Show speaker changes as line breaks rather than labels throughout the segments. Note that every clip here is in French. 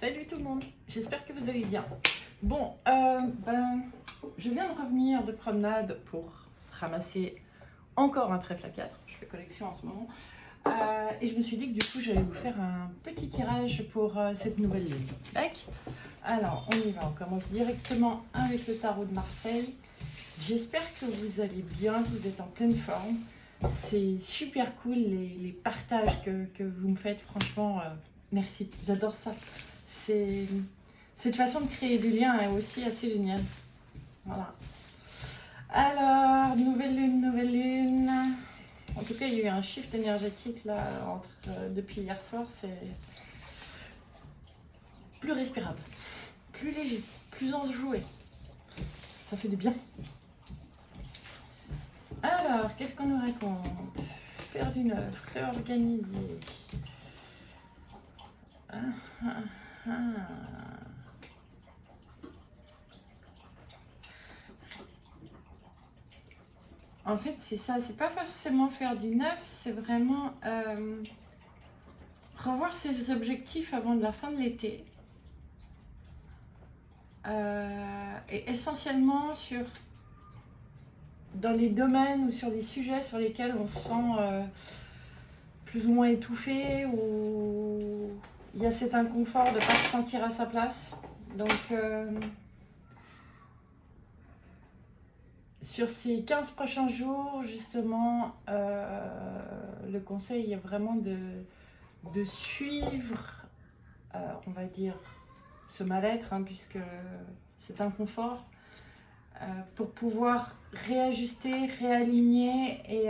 Salut tout le monde, j'espère que vous allez bien. Bon, je viens de revenir de promenade pour ramasser encore un trèfle à 4. Je fais collection en ce moment. Et je me suis dit que du coup j'allais vous faire un petit tirage pour cette nouvelle lune. Tac. Alors on y va, on commence directement avec le tarot de Marseille. J'espère que vous allez bien, que vous êtes en pleine forme. C'est super cool les partages que vous me faites, franchement, merci, j'adore ça. Cette façon de créer du lien est aussi assez géniale. Voilà. Alors, nouvelle lune. En tout cas, il y a eu un shift énergétique là depuis hier soir. C'est plus respirable, plus léger, plus enjoué. Ça fait du bien. Alors, qu'est-ce qu'on nous raconte? Faire du neuf, réorganiser. En fait, c'est ça, c'est pas forcément faire du neuf, c'est vraiment revoir ses objectifs avant la fin de l'été. Et essentiellement dans les domaines ou sur les sujets sur lesquels on se sent plus ou moins étouffé, ou il y a cet inconfort de ne pas se sentir à sa place. Donc, sur ces 15 prochains jours, justement, le conseil est vraiment de suivre, on va dire, ce mal-être, hein, puisque c'est inconfort, pour pouvoir réajuster, réaligner et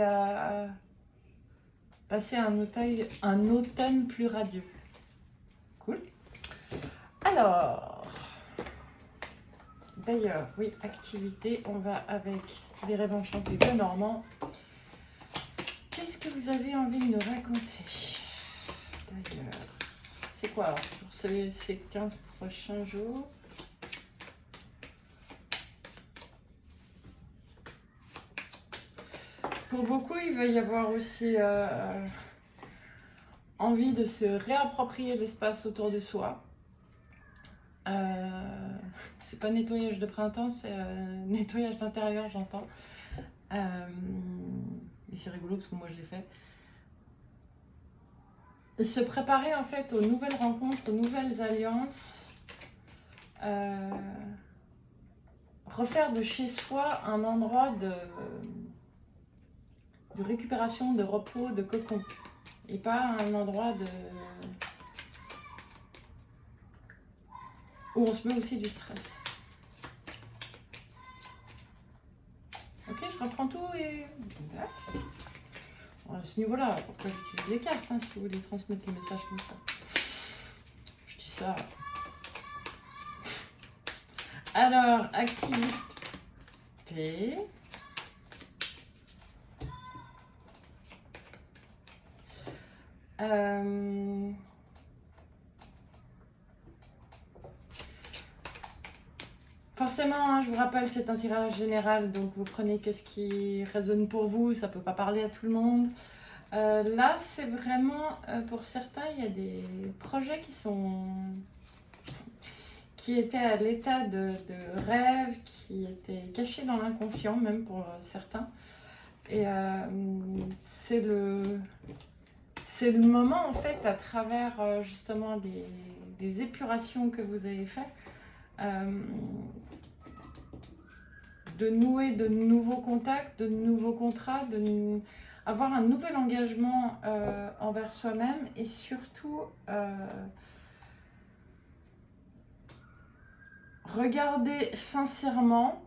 passer un automne plus radieux. Cool. Alors, d'ailleurs, oui, activité, on va avec les rêves enchantés de Normand. Qu'est-ce que vous avez envie de nous raconter? D'ailleurs, c'est quoi alors pour ces 15 prochains jours? Pour beaucoup, il va y avoir aussi envie de se réapproprier l'espace autour de soi. C'est pas nettoyage de printemps, c'est nettoyage d'intérieur, j'entends. Et c'est rigolo parce que moi je l'ai fait. Se préparer en fait aux nouvelles rencontres, aux nouvelles alliances. Refaire de chez soi un endroit de récupération, de repos, de cocon. Et pas un endroit où on se met aussi du stress. Ok, je reprends tout et... À ce niveau-là, pourquoi j'utilise les cartes, hein, si vous voulez transmettre les messages comme ça. Je dis ça. Alors, activité. Forcément, hein, je vous rappelle, c'est un tirage général, donc vous prenez que ce qui résonne pour vous, ça ne peut pas parler à tout le monde. Là, c'est vraiment, pour certains, il y a des projets qui étaient à l'état de rêve, qui étaient cachés dans l'inconscient, même pour certains. Et c'est le moment, en fait, à travers justement des épurations que vous avez faites, de nouer de nouveaux contacts, de nouveaux contrats, avoir un nouvel engagement envers soi-même et surtout regarder sincèrement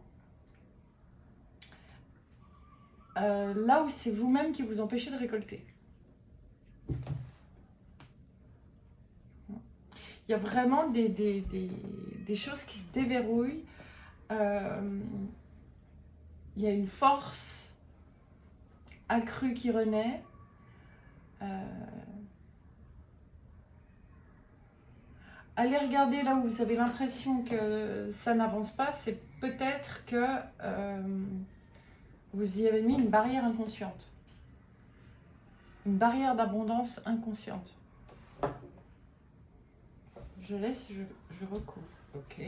là où c'est vous-même qui vous empêchez de récolter. Il y a vraiment des choses qui se déverrouillent. Il y a une force accrue qui renaît. Allez regarder là où vous avez l'impression que ça n'avance pas, c'est peut-être que vous y avez mis une barrière inconsciente. Une barrière d'abondance inconsciente. Je laisse, je recouvre. Ok.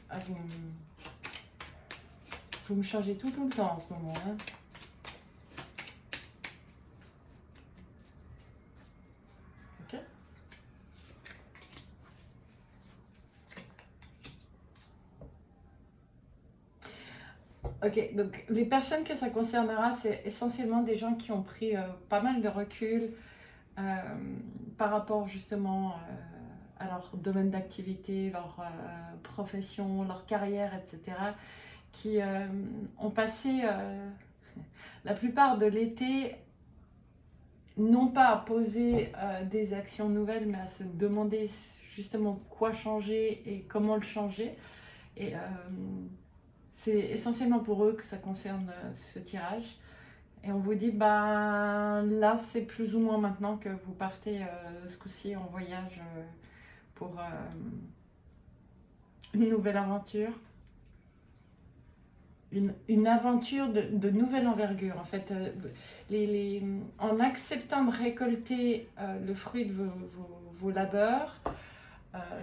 Ah, vous me changez tout le temps en ce moment. Hein. Ok. Ok, donc les personnes que ça concernera, c'est essentiellement des gens qui ont pris pas mal de recul par rapport justement à leur domaine d'activité, leur profession, leur carrière, etc. Qui ont passé la plupart de l'été, non pas à poser des actions nouvelles, mais à se demander justement quoi changer et comment le changer. Et c'est essentiellement pour eux que ça concerne ce tirage. Et on vous dit, bah là, c'est plus ou moins maintenant que vous partez ce coup-ci en voyage pour une nouvelle aventure. Une aventure de nouvelle envergure. En fait, en acceptant de récolter le fruit de vos labeurs,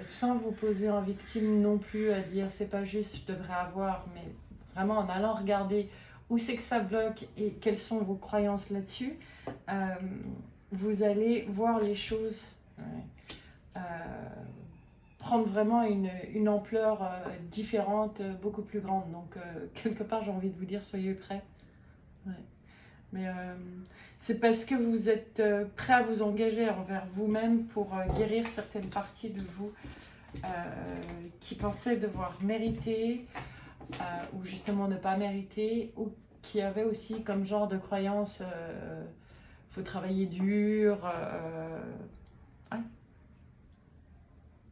sans vous poser en victime non plus à dire c'est pas juste, je devrais avoir, mais vraiment en allant regarder où c'est que ça bloque et quelles sont vos croyances là-dessus, vous allez voir les choses prendre vraiment une ampleur différente, beaucoup plus grande. Donc, quelque part, j'ai envie de vous dire, soyez prêts. Ouais. Mais c'est parce que vous êtes prêt à vous engager envers vous-même pour guérir certaines parties de vous qui pensaient devoir mériter ou justement ne pas mériter, ou qui avaient aussi comme genre de croyance faut travailler dur. Ouais.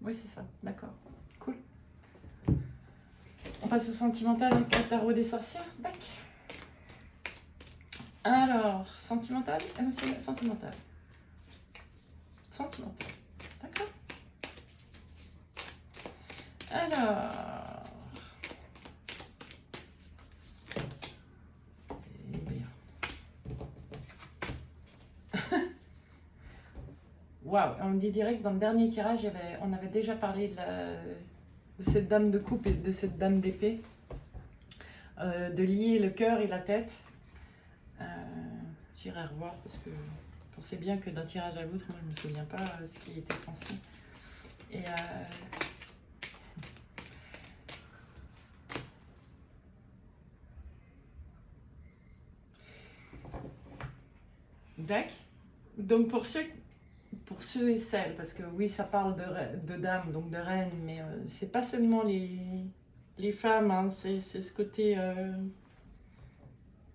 Oui, c'est ça, d'accord. Cool. On passe au sentimental avec le tarot des sorcières. Tac. Alors, sentimental, émotionnel, sentimental. Sentimental. D'accord. Alors. Eh bien. Waouh, on me dit direct dans le dernier tirage, on avait déjà parlé de cette dame de coupe et de cette dame d'épée. De lier le cœur et la tête. J'irai revoir parce que je pensais bien que d'un tirage à l'autre, moi je ne me souviens pas ce qui était pensé. Et D'accord. Donc pour ceux et celles, parce que oui, ça parle de dames, donc de reines, mais c'est pas seulement les femmes, hein, c'est ce côté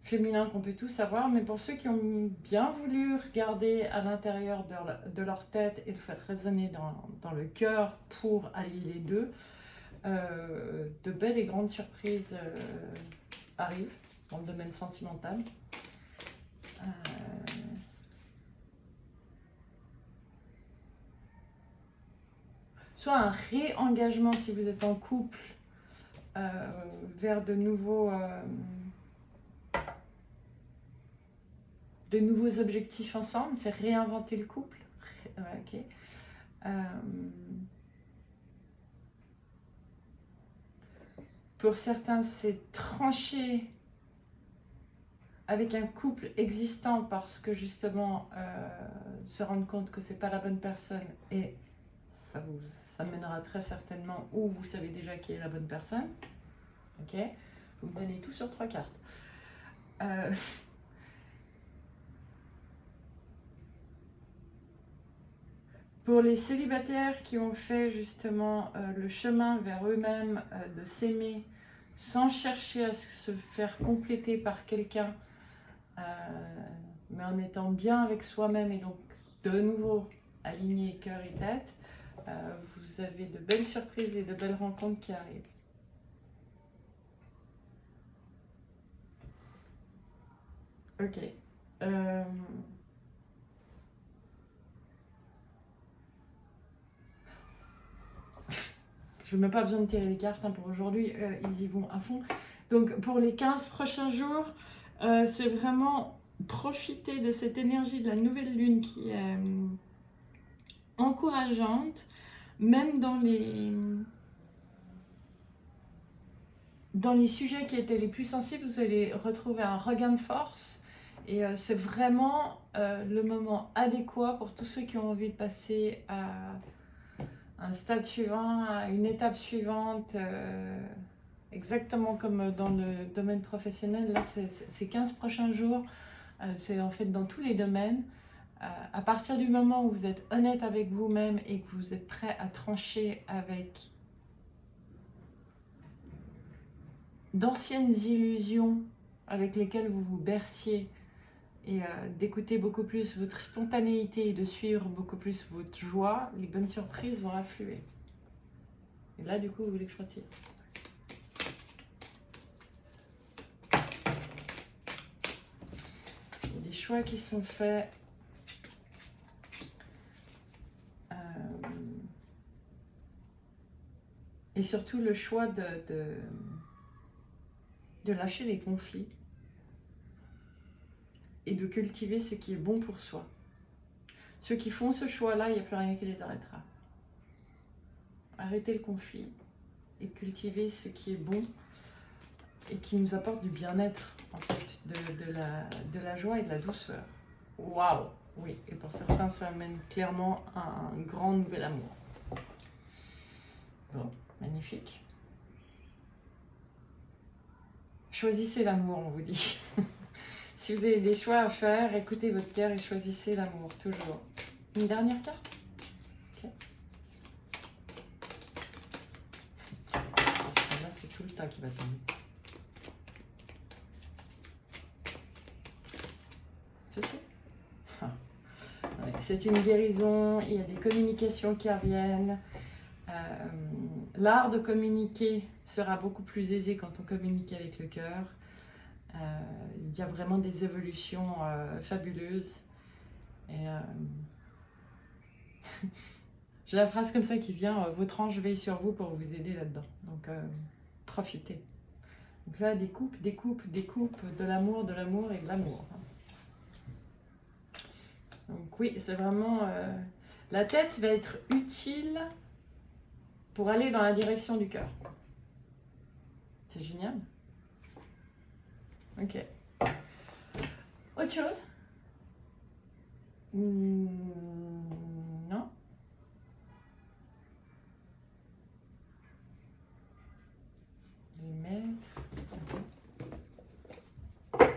féminin qu'on peut tous avoir, mais pour ceux qui ont bien voulu regarder à l'intérieur de leur tête et le faire résonner dans le cœur pour allier les deux, de belles et grandes surprises arrivent dans le domaine sentimental. Soit un réengagement si vous êtes en couple vers de nouveaux objectifs ensemble, c'est réinventer le couple. Ok. Pour certains, c'est trancher avec un couple existant parce que justement se rendre compte que c'est pas la bonne personne, et ça mènera très certainement où vous savez déjà qui est la bonne personne. Ok, vous me donnez tout sur 3 cartes. Pour les célibataires qui ont fait justement le chemin vers eux-mêmes, de s'aimer sans chercher à se faire compléter par quelqu'un, mais en étant bien avec soi-même et donc de nouveau aligné cœur et tête, vous avez de belles surprises et de belles rencontres qui arrivent. Ok. Je n'ai même pas besoin de tirer les cartes hein, pour aujourd'hui, ils y vont à fond. Donc pour les 15 prochains jours, c'est vraiment profiter de cette énergie de la nouvelle lune qui est encourageante. même dans les sujets qui étaient les plus sensibles, vous allez retrouver un regain de force. Et c'est vraiment le moment adéquat pour tous ceux qui ont envie de passer à un stade suivant, à une étape suivante, exactement comme dans le domaine professionnel. Là, ces 15 prochains jours, c'est en fait dans tous les domaines. À partir du moment où vous êtes honnête avec vous-même et que vous êtes prêt à trancher avec d'anciennes illusions avec lesquelles vous vous berciez, et d'écouter beaucoup plus votre spontanéité et de suivre beaucoup plus votre joie, les bonnes surprises vont affluer. Et là, du coup, vous voulez que je retire. Il y a des choix qui sont faits. Et surtout le choix de lâcher les conflits et de cultiver ce qui est bon pour soi. Ceux qui font ce choix-là, il n'y a plus rien qui les arrêtera. Arrêtez le conflit et cultivez ce qui est bon et qui nous apporte du bien-être, en fait, de la joie et de la douceur. Waouh! Oui, et pour certains, ça amène clairement un grand nouvel amour. Bon, magnifique. Choisissez l'amour, on vous dit. Si vous avez des choix à faire, écoutez votre cœur et choisissez l'amour, toujours. Une dernière carte? Okay. Là, c'est tout le tas qui va tomber. C'est une guérison, il y a des communications qui reviennent. L'art de communiquer sera beaucoup plus aisé quand on communique avec le cœur. Il y a vraiment des évolutions fabuleuses. Et j'ai la phrase comme ça qui vient, votre ange veille sur vous pour vous aider là-dedans. Donc profitez. Donc là, des coupes, de l'amour et de l'amour. Donc oui, c'est vraiment... la tête va être utile pour aller dans la direction du cœur. C'est génial. Ok. Autre chose? Non. Les mettre. Okay.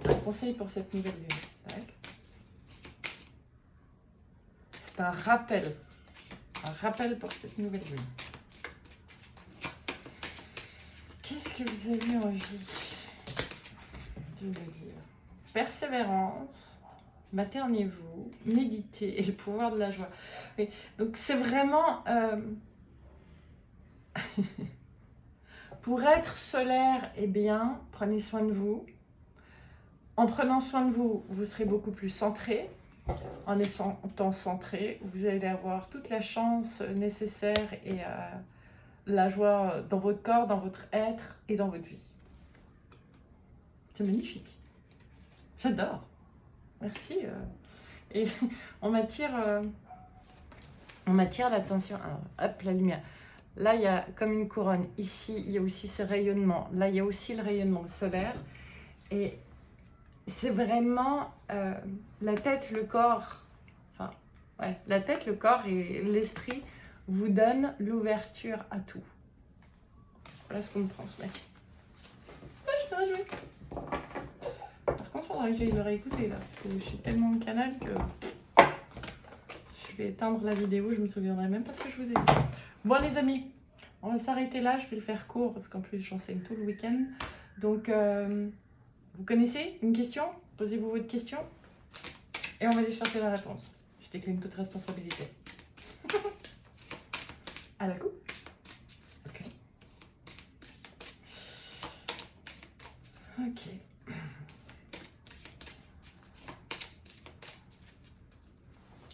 Un conseil pour cette nouvelle lune. C'est un rappel. Un rappel pour cette nouvelle lune. Qu'est-ce que vous avez envie de me dire? Persévérance, maternez-vous, méditez et le pouvoir de la joie. Oui, donc c'est vraiment... pour être solaire, eh bien, prenez soin de vous. En prenant soin de vous, vous serez beaucoup plus centré. En étant centré, vous allez avoir toute la chance nécessaire et la joie dans votre corps, dans votre être et dans votre vie. C'est magnifique. J'adore. Merci. Et on m'attire l'attention. Alors, hop, la lumière. Là, il y a comme une couronne. Ici, il y a aussi ce rayonnement. Là, il y a aussi le rayonnement solaire. Et c'est vraiment la tête, le corps, la tête, le corps et l'esprit vous donnent l'ouverture à tout. Voilà ce qu'on me transmet. Ah, je t'aurais joué. Par contre, il faudrait que j'aille le réécouter là, parce que je suis tellement au canal que je vais éteindre la vidéo, je me souviendrai même pas ce que je vous ai dit. Bon les amis, on va s'arrêter là, je vais le faire court parce qu'en plus j'enseigne tout le week-end. Donc, vous connaissez une question? Posez-vous votre question et on va aller chercher la réponse. Je décline toute responsabilité. À la coupe. Ok. Ok.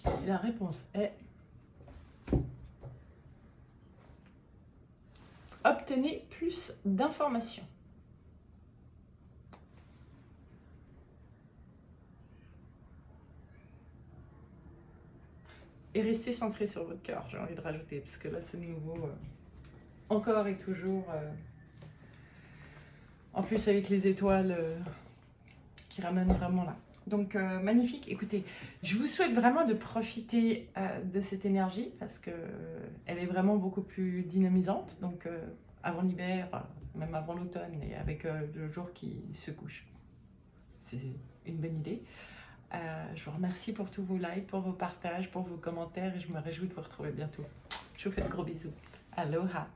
Et la réponse est... Obtenez plus d'informations. Et restez centré sur votre cœur, j'ai envie de rajouter, parce que là c'est nouveau, encore et toujours. En plus avec les étoiles qui ramènent vraiment là. Donc magnifique, écoutez, je vous souhaite vraiment de profiter de cette énergie parce que elle est vraiment beaucoup plus dynamisante. Donc avant l'hiver, même avant l'automne et avec le jour qui se couche. C'est une bonne idée. Je vous remercie pour tous vos likes, pour vos partages, pour vos commentaires et je me réjouis de vous retrouver bientôt. Je vous fais de gros bisous. Aloha!